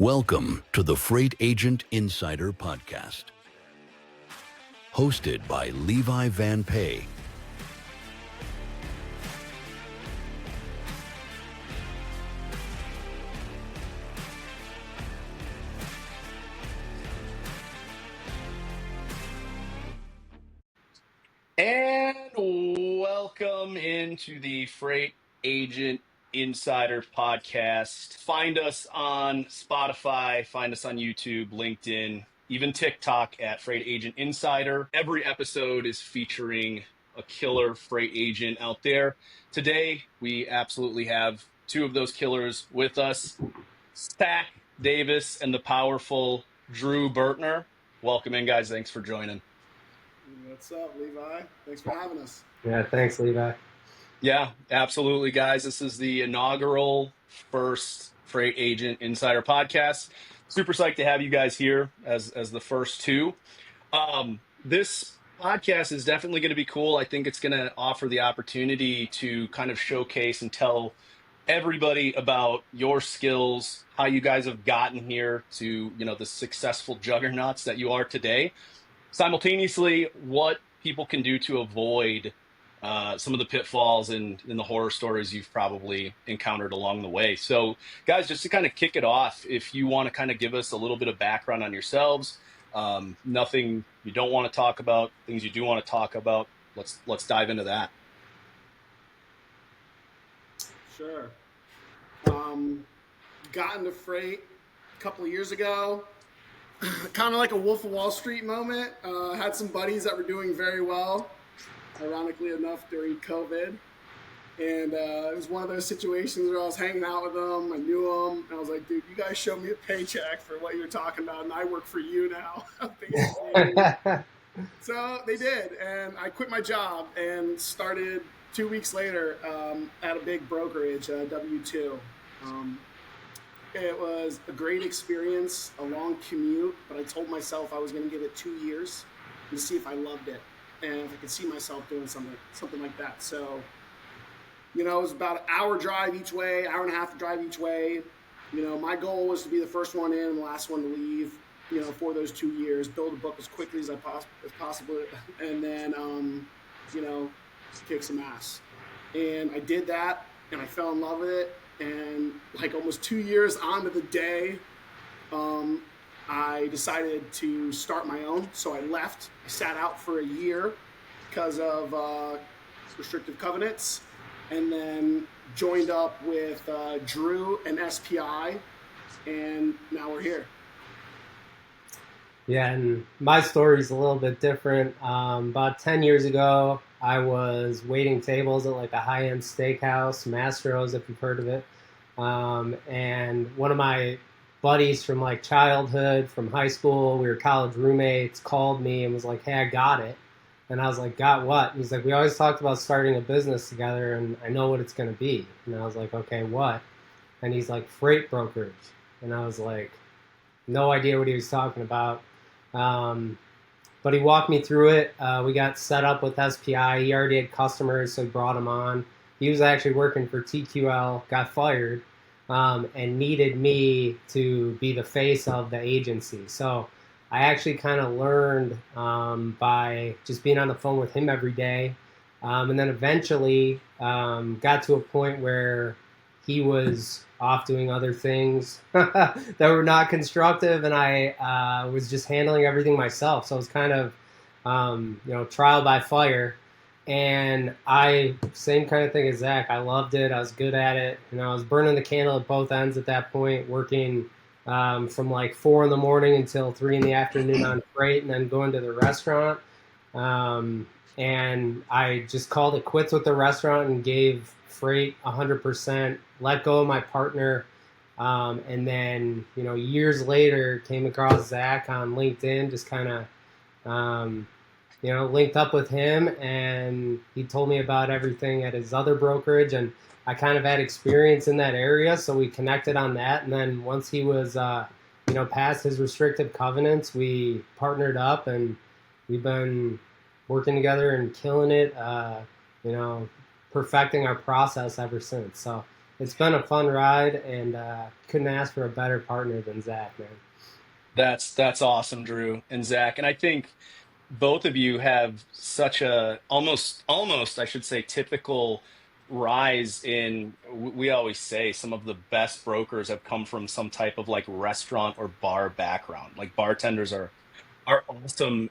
Welcome to the Freight Agent Insider Podcast, hosted by Levi Van Pay. And welcome into the Freight Agent Insider Podcast. Find us on Spotify, find us on YouTube, LinkedIn, even TikTok at Freight Agent Insider. Every episode is featuring a killer freight agent out there. Today, we absolutely have two of those killers with us, Stack Davis and the powerful Drew Burtner. Welcome in, guys. Thanks for joining. What's up, Levi? Thanks for having us. Yeah, thanks, Levi. Yeah, absolutely, guys. This is the inaugural first Freight Agent Insider Podcast. Super psyched to have you guys here as the first two. This podcast is definitely going to be cool. I think it's going to offer the opportunity to kind of showcase and tell everybody about your skills, how you guys have gotten here to, the successful juggernauts that you are today. Simultaneously, what people can do to avoid some of the pitfalls and the horror stories you've probably encountered along the way. So, guys, just to kind of kick it off, if you want to kind of give us a little bit of background on yourselves, nothing you don't want to talk about, things you do want to talk about, let's dive into that. Sure. Got into freight a couple of years ago. Kind of like a Wolf of Wall Street moment. Had some buddies that were doing very well, ironically enough, during COVID. And it was one of those situations where I was hanging out with them. I knew them. And I was like, dude, you guys showed me a paycheck for what you're talking about, and I work for you now. So they did. And I quit my job and started 2 weeks later at a big brokerage, W2. It was a great experience, a long commute, but I told myself I was going to give it 2 years and see if I loved it and if I could see myself doing something like that. So, it was about an hour drive each way, hour and a half drive each way. My goal was to be the first one in and the last one to leave, for those 2 years, build a book as quickly as possible, and then, kick some ass. And I did that, and I fell in love with it. And like almost 2 years onto the day, I decided to start my own. So I left. I sat out for a year because of restrictive covenants, and then joined up with Drew and SPI, and now we're here. Yeah, and my story's a little bit different. About 10 years ago, I was waiting tables at like a high-end steakhouse, Mastro's, if you've heard of it. And one of my buddies from like childhood, from high school, we were college roommates, called me and was like, hey, I got it. And I was like, got what? And he's like, we always talked about starting a business together, and I know what it's going to be. And I was like, okay, what? And he's like, freight brokerage. And I was like, no idea what he was talking about. But he walked me through it. We got set up with SPI. He already had customers, so he brought them on. He was actually working for TQL, got fired, and needed me to be the face of the agency. So I actually kind of learned by just being on the phone with him every day. And then eventually got to a point where he was off doing other things that were not constructive, and I was just handling everything myself. So it was kind of, trial by fire. And same kind of thing as Zach. I loved it. I was good at it. I was burning the candle at both ends at that point, working from like 4 a.m. until 3 p.m. on freight, and then going to the restaurant. And I just called it quits with the restaurant and gave freight 100%, let go of my partner. And then, years later, came across Zach on LinkedIn, just kind of, linked up with him, and he told me about everything at his other brokerage, and I kind of had experience in that area, so we connected on that. And then once he was, past his restrictive covenants, we partnered up, and we've been working together and killing it, perfecting our process ever since. So it's been a fun ride, and couldn't ask for a better partner than Zach, man. That's awesome, Drew and Zach. And I think both of you have such a almost I should say typical rise in we always say some of the best brokers have come from some type of like restaurant or bar background. Like bartenders are awesome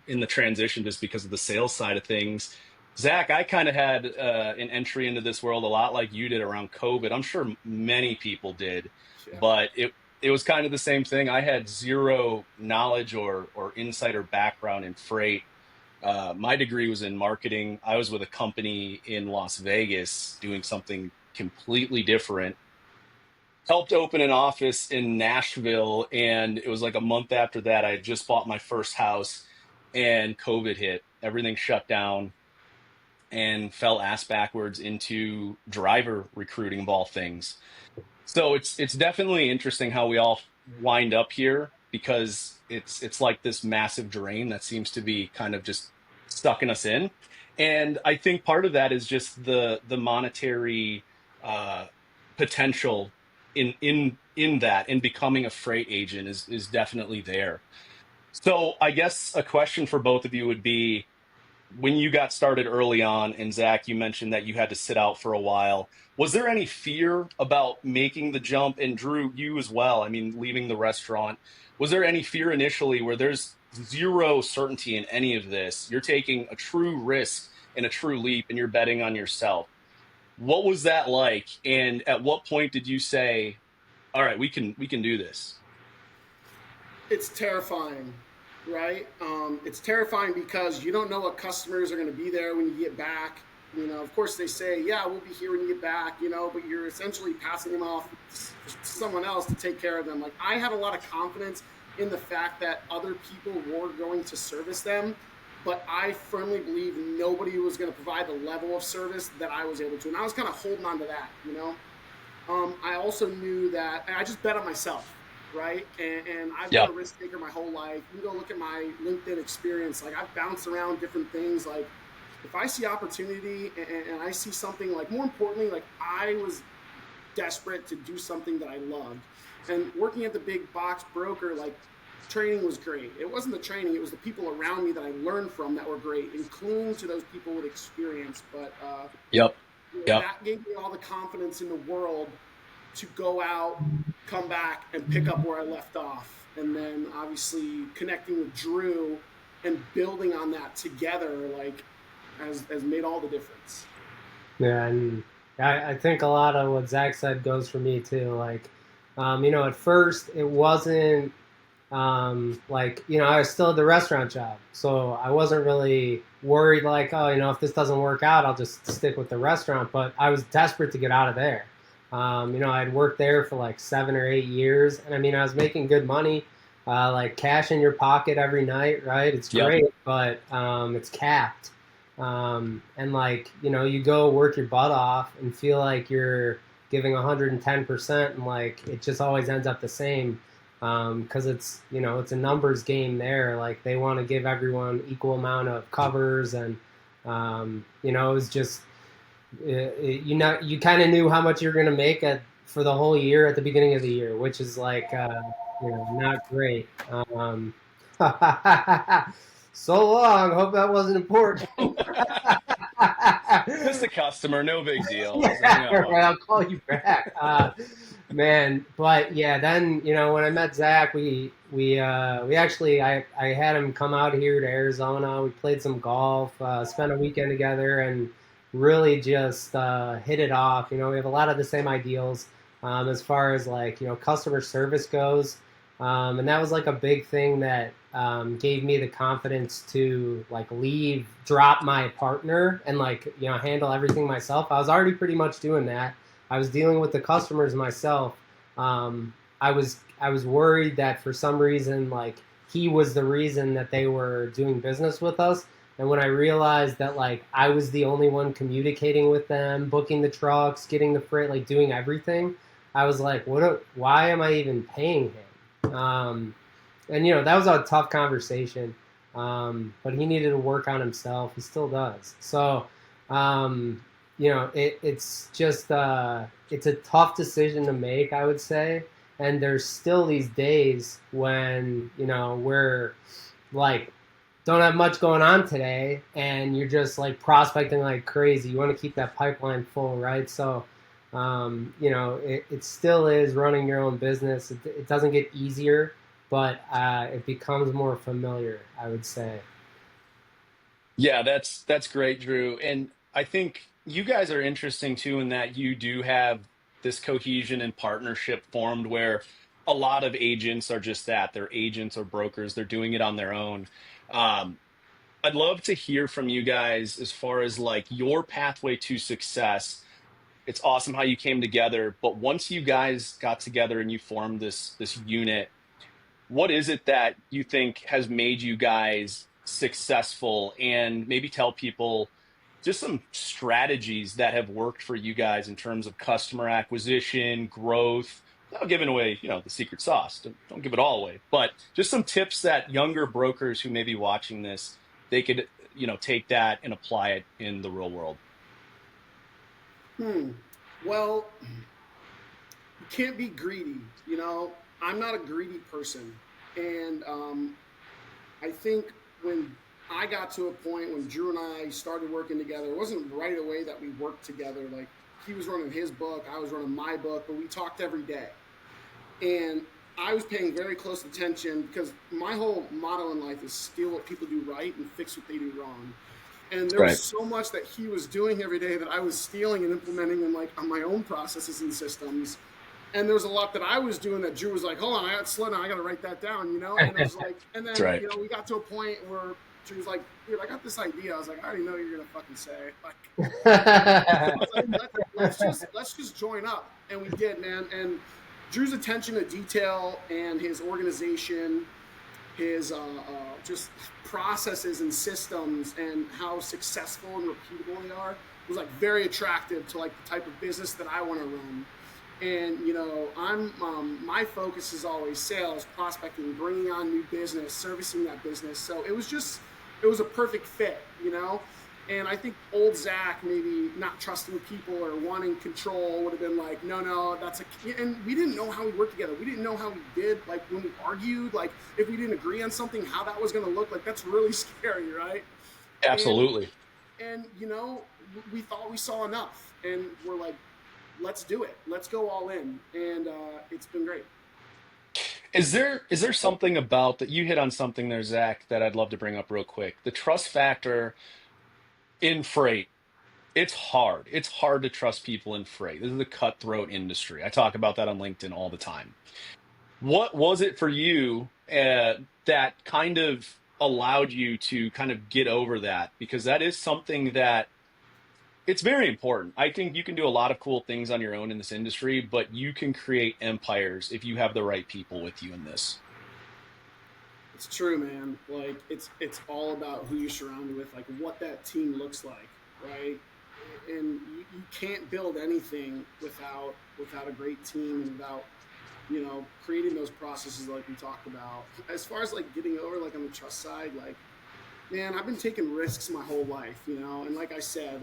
in the transition just because of the sales side of things. Zach, I kind of had an entry into this world a lot like you did around COVID. I'm sure many people did, Yeah. but it was kind of the same thing. I had zero knowledge or insider background in freight. My degree was in marketing. I was with a company in Las Vegas doing something completely different. Helped open an office in Nashville, and it was like a month after that, I had just bought my first house, and COVID hit. Everything shut down and fell ass backwards into driver recruiting of all things. So it's definitely interesting how we all wind up here because it's like this massive drain that seems to be kind of just sucking us in. And I think part of that is just the monetary uh, potential in that in becoming a freight agent is definitely there. So I guess a question for both of you would be when you got started early on, and Zach, you mentioned that you had to sit out for a while. Was there any fear about making the jump? And Drew, you as well. I mean, leaving the restaurant. Was there any fear initially where there's zero certainty in any of this? You're taking a true risk and a true leap, and you're betting on yourself. What was that like? And at what point did you say, "All right, we can do this"? It's terrifying, right? It's terrifying because you don't know what customers are going to be there when you get back. Of course they say, yeah, we'll be here when you get back, but you're essentially passing them off to someone else to take care of them. Like, I had a lot of confidence in the fact that other people were going to service them, but I firmly believe nobody was going to provide the level of service that I was able to. And I was kind of holding on to that. I also knew that, and I just bet on myself, right? And I've been a Yep. risk taker my whole life. You can go look at my LinkedIn experience. Like, I've bounced around different things. Like, if I see opportunity and I see something, like, more importantly, like, I was desperate to do something that I loved. And working at the big box broker, like, training was great. It wasn't the training, it was the people around me that I learned from that were great, including to those people with experience. But Yep. Yep. that gave me all the confidence in the world to go out, come back, and pick up where I left off. And then obviously connecting with Drew and building on that together, like, has made all the difference. Yeah, and I think a lot of what Zach said goes for me too. Like, at first it wasn't like, I was still at the restaurant job, so I wasn't really worried like, oh, if this doesn't work out, I'll just stick with the restaurant. But I was desperate to get out of there. I'd worked there for like 7 or 8 years, and I mean, I was making good money, like cash in your pocket every night, right? It's Yep. great, but it's capped. And like, you go work your butt off and feel like you're giving 110%, and like it just always ends up the same. Because it's a numbers game there. Like, they want to give everyone equal amount of covers, and it was just you kind of knew how much you're going to make for the whole year at the beginning of the year, which is like not great. So long. Hope that wasn't important. Just a customer, no big deal. Yeah, right, I'll call you back, man. But yeah, then when I met Zach, we actually I had him come out here to Arizona. We played some golf, spent a weekend together, and really just hit it off. We have a lot of the same ideals as far as like customer service goes, and that was like a big thing that gave me the confidence to like drop my partner, and like handle everything myself. I was already pretty much doing that. I was dealing with the customers myself. I was worried that for some reason, like, he was the reason that they were doing business with us. And when I realized that like I was the only one communicating with them, booking the trucks, getting the freight, like doing everything, I was like, why am I even paying him? And that was a tough conversation. But he needed to work on himself. He still does. So, it's just it's a tough decision to make, I would say. And there's still these days when we're like don't have much going on today, and you're just like prospecting like crazy. You want to keep that pipeline full, right? So, it still is running your own business. It doesn't get easier, but it becomes more familiar, I would say. Yeah, that's great, Drew. And I think you guys are interesting too in that you do have this cohesion and partnership formed where a lot of agents are just that. They're agents or brokers. They're doing it on their own. Um, I'd love to hear from you guys as far as like your pathway to success. It's awesome how you came together, but once you guys got together and you formed this unit, what is it that you think has made you guys successful, and maybe tell people just some strategies that have worked for you guys in terms of customer acquisition, growth, without giving away, the secret sauce. Don't give it all away, but just some tips that younger brokers who may be watching this, they could, take that and apply it in the real world. Well, you can't be greedy. I'm not a greedy person, and I think when I got to a point when Drew and I started working together, it wasn't right away that we worked together. Like, he was running his book, I was running my book, but we talked every day. And I was paying very close attention because my whole motto in life is steal what people do right and fix what they do wrong. And there Right. was so much that he was doing every day that I was stealing and implementing in on my own processes and systems. And there was a lot that I was doing that Drew was like, hold on, I got to slow down, I got to write that down, And I was like, and then, That's right. we got to a point where Drew was like, dude, I got this idea. I was like, I already know what you're going to fucking say. I was like, let's just join up. And we did, man. And Drew's attention to detail and his organization, his just processes and systems and how successful and repeatable they are was like very attractive to like the type of business that I want to run. And I'm my focus is always sales, prospecting, bringing on new business, servicing that business. So it was a perfect fit. And I think old Zach, maybe not trusting people or wanting control, would have been like, no, that's and we didn't know how we worked together. We didn't know how we did, like when we argued, like if we didn't agree on something, how that was going to look. Like, that's really scary, right? Absolutely. And we thought we saw enough, and we're like, let's do it. Let's go all in. And it's been great. Is there something about that you hit on something there, Zach, that I'd love to bring up real quick? The trust factor in freight. It's hard. It's hard to trust people in freight. This is a cutthroat industry. I talk about that on LinkedIn all the time. What was it for you that kind of allowed you to kind of get over that? Because that is something that it's very important. I think you can do a lot of cool things on your own in this industry, but you can create empires if you have the right people with you in this. It's true, man. Like, it's all about who you're surrounded with, like what that team looks like, right? And you can't build anything without a great team and without creating those processes like we talked about. As far as like getting over like on the trust side, like, man, I've been taking risks my whole life, and like I said,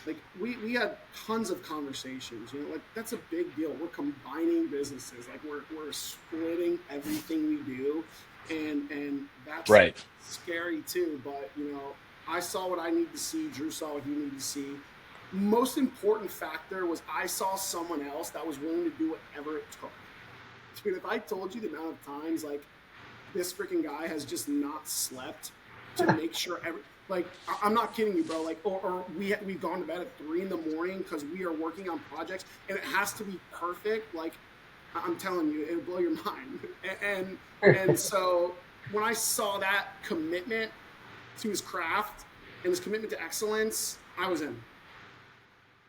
like we had tons of conversations, like that's a big deal. We're combining businesses, like we're splitting everything we do, and that's Right. scary too. But I saw what I need to see. Drew saw what he needed to see. Most important factor was I saw someone else that was willing to do whatever it took. Dude, if I told you the amount of times like this freaking guy has just not slept to make sure I'm not kidding you, bro. Like, or we've gone to bed at 3 a.m. because we are working on projects and it has to be perfect. Like, I'm telling you, it'll blow your mind. And so when I saw that commitment to his craft and his commitment to excellence, I was in.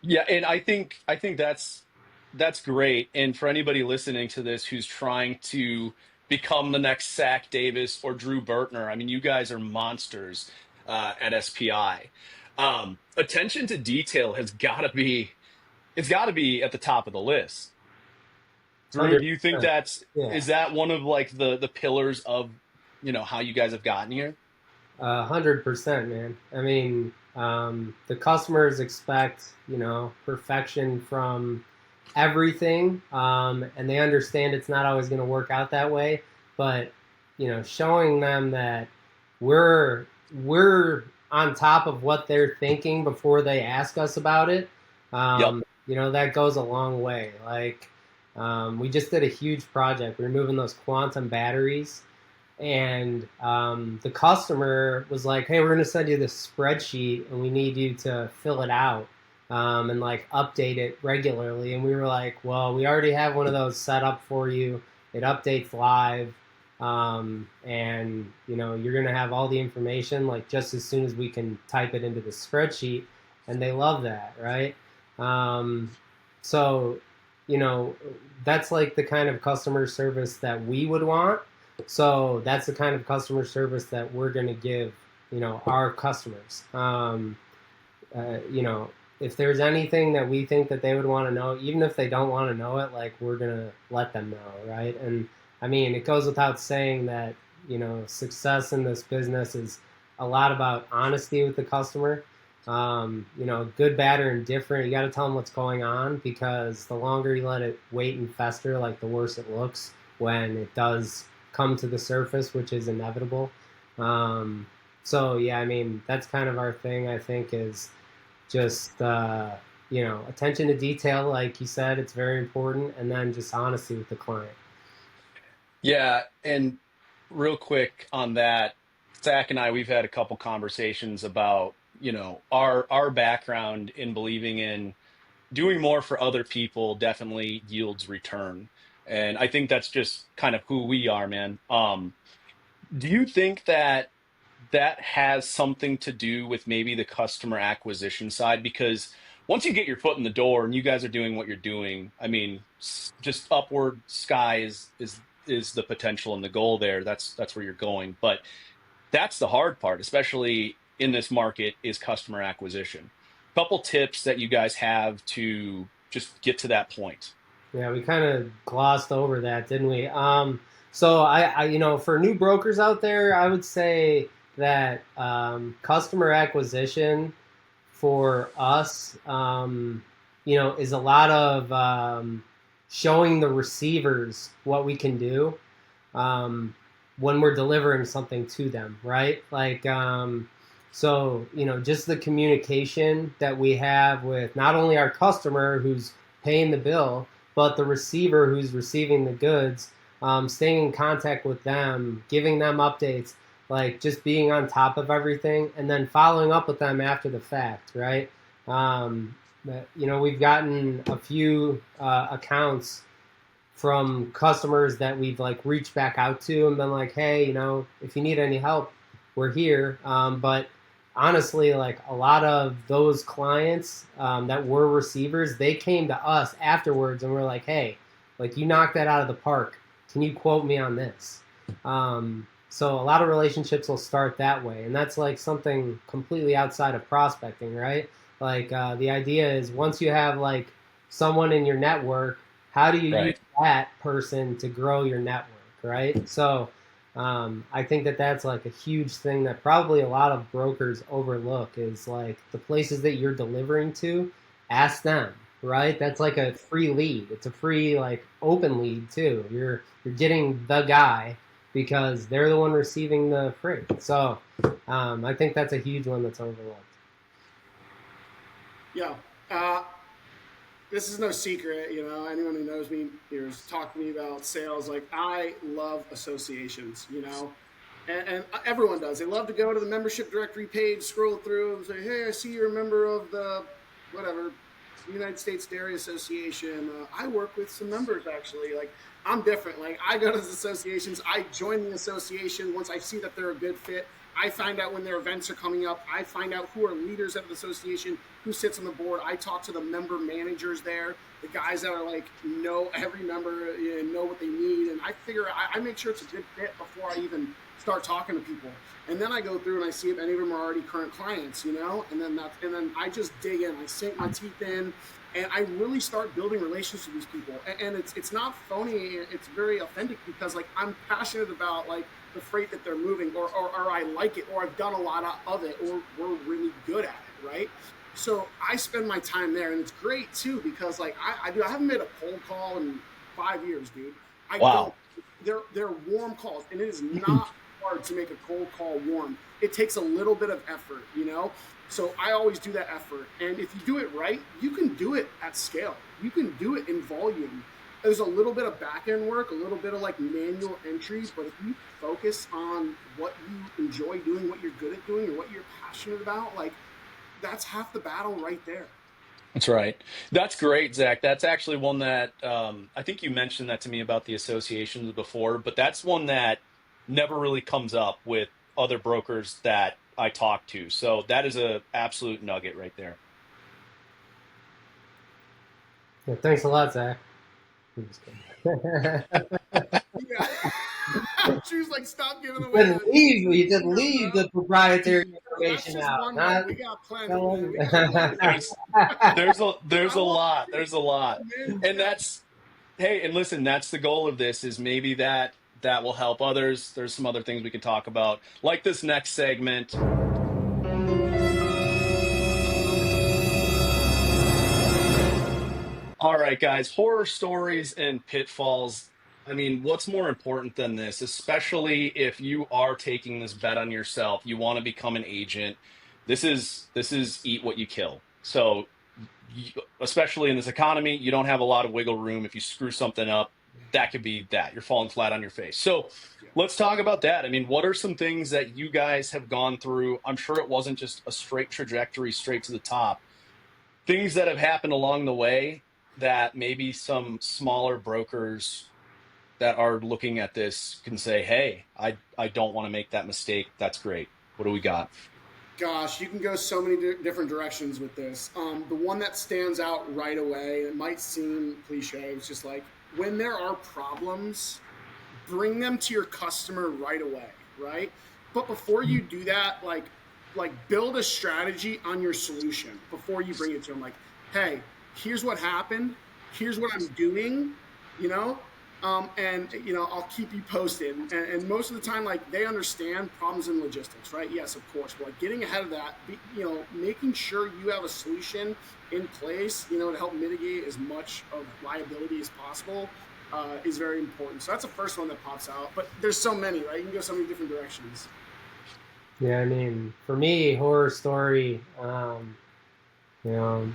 Yeah, and I think that's great. And for anybody listening to this who's trying to become the next Zach Davis or Drew Burtner, I mean, you guys are monsters at SPI. Attention to detail has got to be it's got to be at the top of the list. Drew, do you think 100%. Yeah. is that one of like the pillars of how you guys have gotten here? 100%, man. I mean, The customers expect, perfection from everything, and they understand it's not always going to work out that way. But showing them that we're on top of what they're thinking before they ask us about it, Yep. that goes a long way. Like we just did a huge project. We were moving those quantum batteries, and the customer was like, "Hey, we're going to send you this spreadsheet, and we need you to fill it out and like update it regularly." And we were like, "Well, we already have one of those set up for you. It updates live, and you're going to have all the information like just as soon as we can type it into the spreadsheet." And they love that, right? So, that's like the kind of customer service that we would want. So that's the kind of customer service that we're going to give, our customers. If there's anything that we think that they would want to know, even if they don't want to know it, like we're going to let them know, right? And I mean, it goes without saying that, success in this business is a lot about honesty with the customer. Good, bad, or indifferent, you got to tell them what's going on, because the longer you let it wait and fester, like the worse it looks when it does come to the surface, which is inevitable. So yeah, I mean, that's kind of our thing, I think, is just attention to detail, like you said, it's very important, and then just honesty with the client. Yeah, and real quick on that, Zach and I, we've had a couple conversations about, our background in believing in doing more for other people definitely yields return. And I think that's just kind of who we are, man. Do you think that that has something to do with maybe the customer acquisition side? Because once you get your foot in the door and you guys are doing what you're doing, I mean, just upward sky is the potential and the goal there. That's where you're going. But that's the hard part, especially in this market, is customer acquisition. Couple tips that you guys have to just get to that point. Yeah, we kind of glossed over that, didn't we? So for new brokers out there, I would say that customer acquisition for us, is a lot of showing the receivers what we can do when we're delivering something to them, right? Like, just the communication that we have with not only our customer who's paying the bill, but the receiver who's receiving the goods, staying in contact with them, giving them updates, like just being on top of everything, and then following up with them after the fact, right? We've gotten a few accounts from customers that we've like reached back out to and been like, "Hey, if you need any help, we're here." But honestly, like a lot of those clients that were receivers, they came to us afterwards and were like, "Hey, like you knocked that out of the park. Can you quote me on this?" So a lot of relationships will start that way, and that's like something completely outside of prospecting, right? Like the idea is once you have like someone in your network, how do you use Right. that person to grow your network, right? So I think that that's like a huge thing that probably a lot of brokers overlook is like the places that you're delivering to, ask them, right? That's like a free lead. It's a free like open lead too. You're getting the guy because they're the one receiving the freight. So I think that's a huge one that's overlooked. Yeah. This is no secret, anyone who knows me here has talked to me about sales. Like, I love associations, and everyone does. They love to go to the membership directory page, scroll through, and say, "Hey, I see you're a member of the whatever United States Dairy Association. I work with some members actually. Like, I'm different. Like, I go to the associations, I join the association once I see that they're a good fit. I find out when their events are coming up. I find out who are leaders of the association, who sits on the board. I talk to the member managers there, the guys that are like know every member and know what they need. And I make sure it's a good fit before I even start talking to people. And then I go through and I see if any of them are already current clients, and then I just dig in. I sink my teeth in, and I really start building relationships with these people. And it's not phony. It's very authentic because like I'm passionate about like the freight that they're moving, or I like it, or I've done a lot of it, or we're really good at it. right? So I spend my time there, and it's great too because like I haven't made a cold call in 5 years, dude. I don't. Wow. They're warm calls, and it is not hard to make a cold call warm. It takes a little bit of effort, you know. So I always do that effort, and if you do it right, you can do it at scale. You can do it in volume. There's a little bit of back end work, a little bit of like manual entries, but if you focus on what you enjoy doing, what you're good at doing, or what you're passionate about, like that's half the battle right there. That's right. That's great, Zach. That's actually one that I think you mentioned that to me about the associations before, but that's one that never really comes up with other brokers that I talk to. So that is a absolute nugget right there. Yeah, thanks a lot, Zach. I'm just kidding. Yeah. She was like, "Stop giving You away." didn't leave. You didn't leave the proprietary That's information just out. one Not, way. We got plenty, man. We got plenty. There's I a want lot. There's a lot. man. And that's hey, and listen, that's the goal of this is maybe that will help others. There's some other things we can talk about, like this next segment. All right, guys, horror stories and pitfalls. I mean, what's more important than this, especially if you are taking this bet on yourself, you want to become an agent. This is eat what you kill. So, especially in this economy, you don't have a lot of wiggle room. If you screw something up, that could be that. You're falling flat on your face. So, let's talk about that. I mean, what are some things that you guys have gone through? I'm sure it wasn't just a straight trajectory straight to the top. Things that have happened along the way that maybe some smaller brokers that are looking at this can say, hey, I don't want to make that mistake. That's great. What do we got? Gosh, you can go so many different directions with this. The one that stands out right away, it might seem cliche, it's just like when there are problems, bring them to your customer right away, right? But before you do that, like build a strategy on your solution before you bring it to them. Like, hey, here's what happened. Here's what I'm doing. You know, and I'll keep you posted. And most of the time, like they understand problems in logistics, right? Yes, of course. But like getting ahead of that, making sure you have a solution in place, to help mitigate as much of liability as possible. Is very important. So that's the first one that pops out. But there's so many, right? You can go so many different directions. Yeah, I mean, for me, horror story, you know,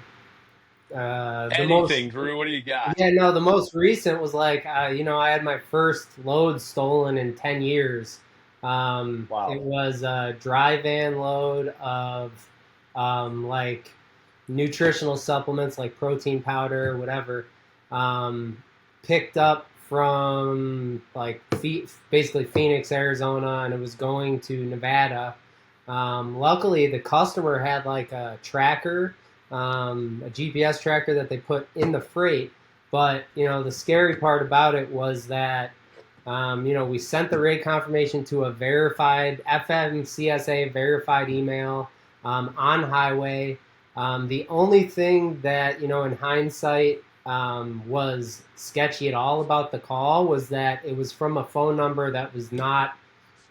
the most, Anything, Drew? What do you got? yeah, no, the most recent was like, I had my first load stolen in 10 years. Wow. It was a dry van load of, like nutritional supplements, like protein powder, whatever, picked up from like basically Phoenix, Arizona, and it was going to Nevada. Luckily, the customer had like a tracker, a GPS tracker that they put in the freight. But the scary part about it was that we sent the rate confirmation to a verified FMCSA verified email on highway. The only thing that in hindsight was sketchy at all about the call was that it was from a phone number that was not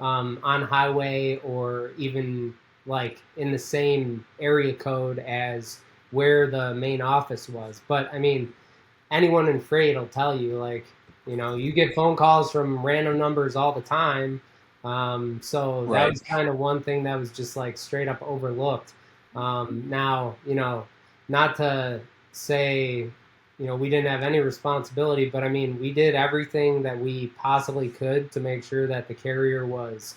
on highway or even like in the same area code as where the main office was. But I mean, anyone in freight will tell you, like, you get phone calls from random numbers all the time. So that was kind of one thing that was just like straight up overlooked. Now, not to say, we didn't have any responsibility, but I mean, we did everything that we possibly could to make sure that the carrier was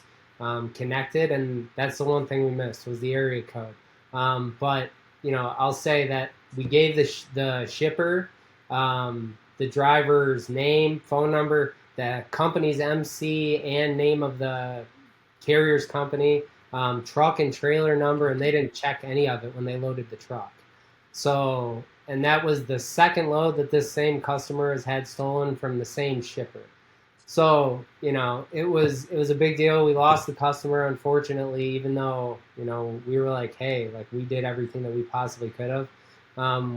connected. And that's the one thing we missed was the area code. But, I'll say that we gave the shipper the driver's name, phone number, the company's MC, and name of the carrier's company, truck and trailer number, and they didn't check any of it when they loaded the truck. So, and that was the second load that this same customer has had stolen from the same shipper. So, it was a big deal. We lost the customer, unfortunately, even though, we were like, hey, like we did everything that we possibly could have.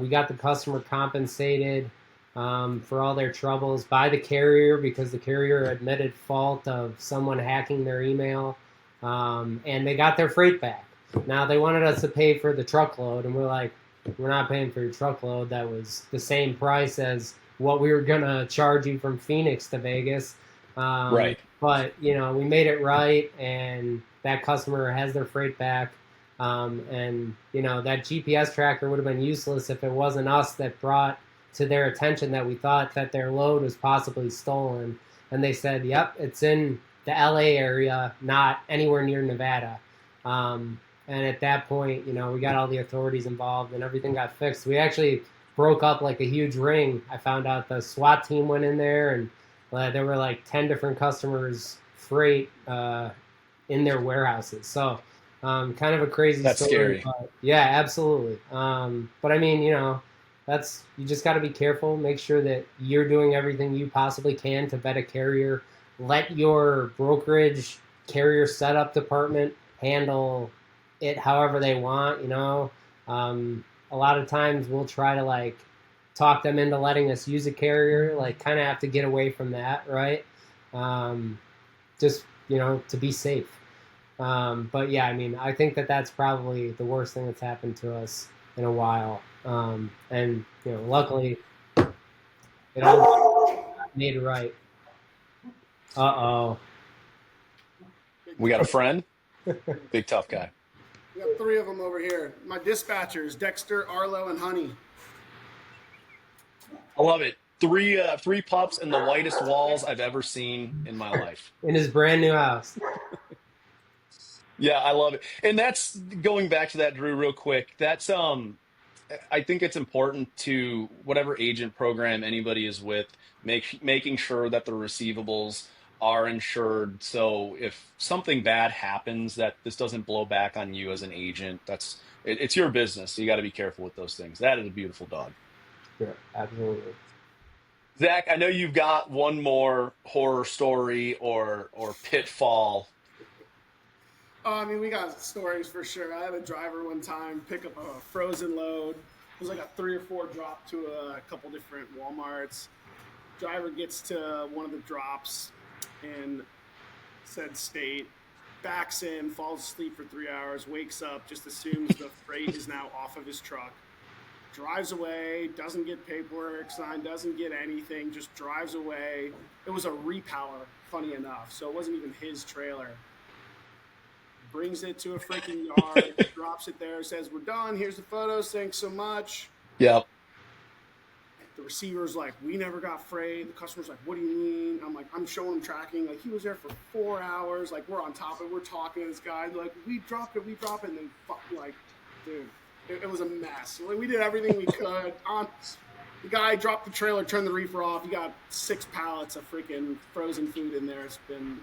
We got the customer compensated for all their troubles by the carrier because the carrier admitted fault of someone hacking their email, and they got their freight back. Now they wanted us to pay for the truckload, and we're like, we're not paying for your truckload. That was the same price as what we were gonna charge you from Phoenix to Vegas. Right. But we made it right, and that customer has their freight back. And that GPS tracker would have been useless if it wasn't us that brought to their attention that we thought that their load was possibly stolen. And they said, "Yep, it's in the LA area, not anywhere near Nevada." And at that point, we got all the authorities involved and everything got fixed. We actually broke up like a huge ring. I found out the SWAT team went in there, and there were like 10 different customers' freight in their warehouses. So kind of a crazy That's story. scary. But yeah, absolutely. But I mean, you just got to be careful. Make sure that you're doing everything you possibly can to vet a carrier. Let your brokerage carrier setup department handle it however they want. A lot of times we'll try to talk them into letting us use a carrier. Kind of have to get away from that, right? Just to be safe. But yeah, I mean, I think that's probably the worst thing that's happened to us in a while. And luckily, it all made it right. Uh-oh. We got a friend, big tough guy. We got 3 of them over here. My dispatchers, Dexter, Arlo, and Honey. I love it. Three pups and the whitest walls I've ever seen in my life. In his brand new house. Yeah, I love it. And that's going back to that, Drew, real quick. That's I think it's important to whatever agent program anybody is with, making sure that the receivables are insured. So if something bad happens, that this doesn't blow back on you as an agent. It's your business. So you got to be careful with those things. That is a beautiful dog. Yeah, absolutely. Zach, I know you've got one more horror story or pitfall. I mean, we got stories for sure. I had a driver one time pick up a frozen load. It was like a 3 or 4 drop to a couple different Walmarts. Driver gets to one of the drops in said state, backs in, falls asleep for 3 hours, wakes up, just assumes the freight is now off of his truck, drives away, doesn't get paperwork signed, doesn't get anything, just drives away. It was a repower, funny enough, so it wasn't even his trailer. Brings it to a freaking yard, drops it there, says, "We're done. Here's the photos. Thanks so much." Yep. The receiver's like, "We never got freight." The customer's like, "What do you mean?" I'm like, I'm showing him tracking. Like, he was there for 4 hours. Like, we're on top of it. We're talking to this guy. Like, we dropped it. And then, dude, it was a mess. Like, we did everything we could. The guy dropped the trailer, turned the reefer off. He got 6 pallets of freaking frozen food in there. It's been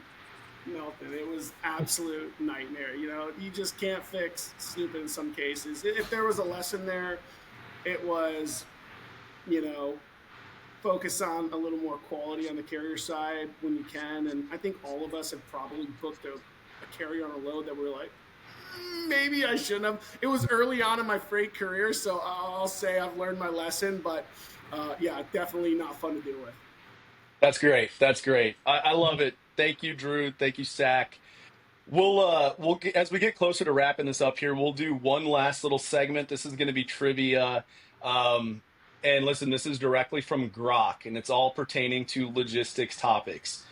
melted. It was absolute nightmare. You just can't fix stupid in some cases. If there was a lesson there, it was, focus on a little more quality on the carrier side when you can. And I think all of us have probably booked a carrier on a load that we're like, maybe I shouldn't have. It was early on in my freight career, so I'll say I've learned my lesson, but yeah, definitely not fun to deal with. That's great. That's great. I love it. Thank you, Drew. Thank you, Zach. We'll as we get closer to wrapping this up here, we'll do one last little segment. This is going to be trivia. And listen, this is directly from Grok, and it's all pertaining to logistics topics.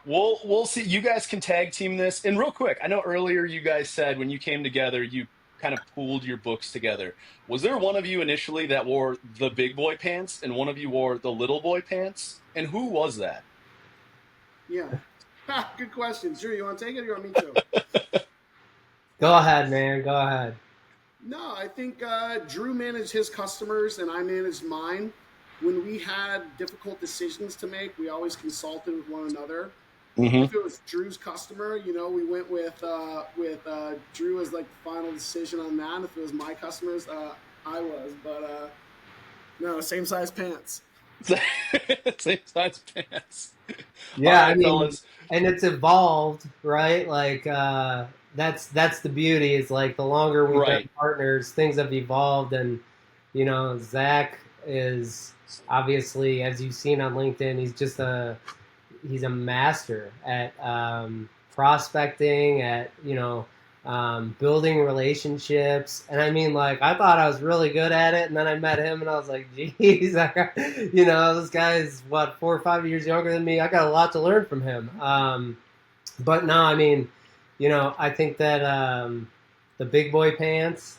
We'll see. You guys can tag team this. And real quick, I know earlier you guys said when you came together, you kind of pooled your books together. Was there one of you initially that wore the big boy pants and one of you wore the little boy pants? And who was that? Yeah. Good question. Drew, you want to take it or you want me to? Go ahead, man. Go ahead. No, I think Drew managed his customers and I managed mine. When we had difficult decisions to make, we always consulted with one another. Mm-hmm. If it was Drew's customer, we went with Drew as like the final decision on that. If it was my customers, I was. But no, same size pants. Same size pants. Yeah, right, I mean, fellas. And it's evolved, right? Like that's the beauty. Is like the longer we've been partners, things have evolved, and Zach is obviously, as you've seen on LinkedIn, he's a master at prospecting, at building relationships. And I mean, like, I thought I was really good at it, and then I met him, and I was like, geez, this guy's, 4 or 5 years younger than me. I got a lot to learn from him. But no, I mean, I think that the big boy pants,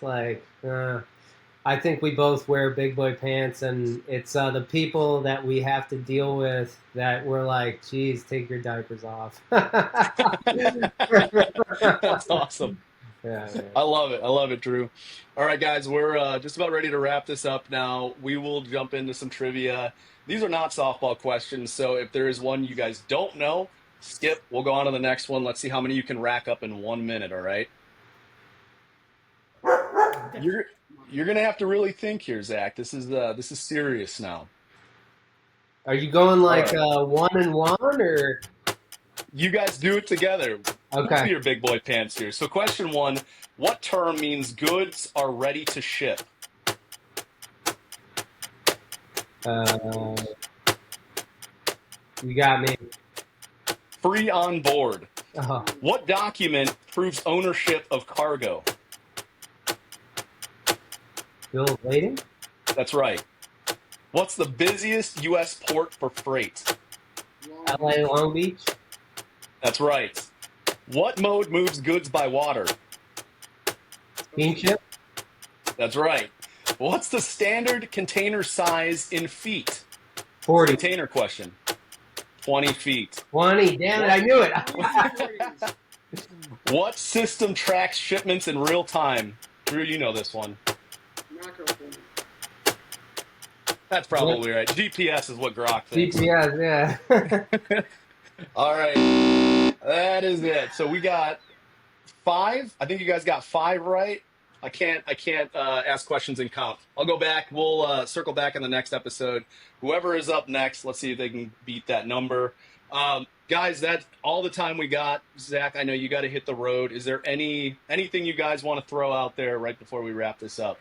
I think we both wear big boy pants, and it's the people that we have to deal with that we're like, geez, take your diapers off. That's awesome. Yeah. I love it. I love it, Drew. All right, guys, we're just about ready to wrap this up now. We will jump into some trivia. These are not softball questions, so if there is one you guys don't know, skip. We'll go on to the next one. Let's see how many you can rack up in 1 minute, all right? You're gonna have to really think here, Zach. This is serious now. Are you going like All 1 and 1 or? You guys do it together. Okay. See your big boy pants here. So question 1, what term means goods are ready to ship? You got me. Free on board. Oh, What document proves ownership of cargo? bill of lading? That's right. What's the busiest U.S. port for freight? LA Long Beach? That's right. What mode moves goods by water? Steamship? That's right. What's the standard container size in feet? 40. Container question. 20 feet. 20. Damn it, I knew it. What system tracks shipments in real time? Drew, you know this one. Macro thing. That's probably right. GPS is what Grok thinks. GPS, yeah. All right. That is it. So we got 5. I think you guys got 5 right. I can't ask questions and count. I'll go back. We'll circle back in the next episode. Whoever is up next, let's see if they can beat that number. Guys, that's all the time we got. Zach, I know you got to hit the road. Is there anything you guys want to throw out there right before we wrap this up?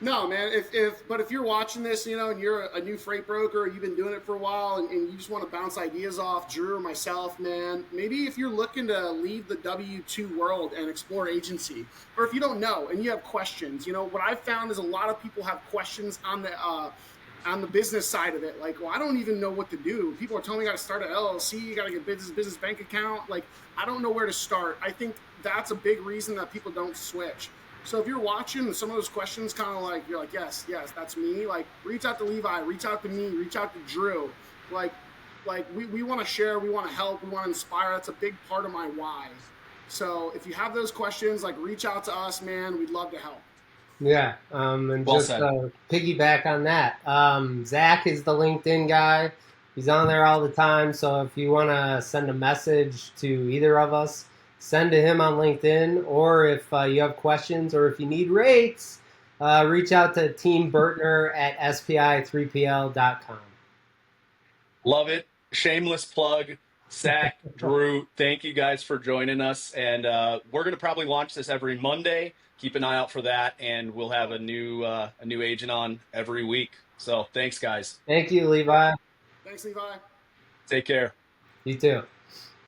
No, man. If you're watching this, and you're a new freight broker, you've been doing it for a while, and you just want to bounce ideas off Drew or myself, man. Maybe if you're looking to leave the W-2 world and explore agency, or if you don't know and you have questions, what I've found is a lot of people have questions on the business side of it. Like, well, I don't even know what to do. People are telling me I got to start an LLC, you got to get business bank account. Like, I don't know where to start. I think that's a big reason that people don't switch. So if you're watching and some of those questions kind of like, you're like, yes, that's me. Like, reach out to Levi, reach out to me, reach out to Drew. Like we want to share, we want to help, we want to inspire. That's a big part of my why. So if you have those questions, like, reach out to us, man. We'd love to help. Yeah, and Well just said. piggyback on that. Zach is the LinkedIn guy. He's on there all the time. So if you want to send a message to either of us, send to him on LinkedIn, or if you have questions or if you need rates, reach out to Team Burtner at spi3pl.com. Love it. Shameless plug. Zach, Drew, thank you guys for joining us. And we're going to probably launch this every Monday. Keep an eye out for that, and we'll have a new agent on every week. So thanks, guys. Thank you, Levi. Thanks, Levi. Take care. You too.